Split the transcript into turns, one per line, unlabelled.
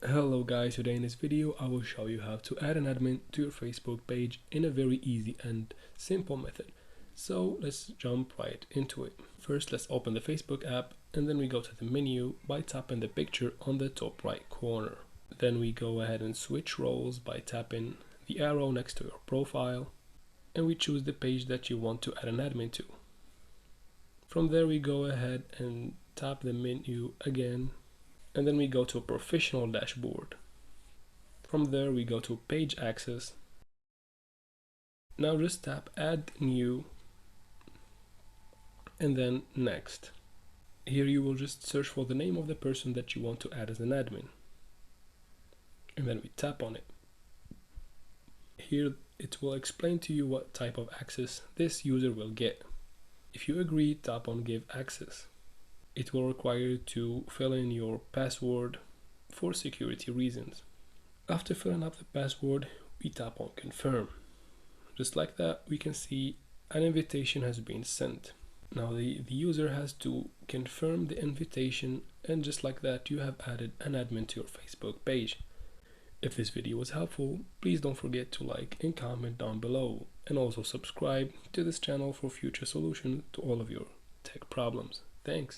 Hello guys, today in this video I will show you how to add an admin to your Facebook page in a very easy and simple method. So let's jump right into it. First, let's open the Facebook app and then we go to the menu by tapping the picture on the top right corner. Then we go ahead and switch roles by tapping the arrow next to your profile and we choose the page that you want to add an admin to. From there we go ahead and tap the menu again and then we go to a professional dashboard. From there we go to page access. Now just tap add new and then next. Here you will just search for the name of the person that you want to add as an admin. And then we tap on it. Here it will explain to you what type of access this user will get. If you agree, tap on give access. It will require you to fill in your password for security reasons. After filling up the password, we tap on confirm. Just like that, we can see an invitation has been sent. Now the user has to confirm the invitation, and just like that, you have added an admin to your Facebook page. If this video was helpful, please don't forget to like and comment down below, and also subscribe to this channel for future solutions to all of your tech problems. Thanks.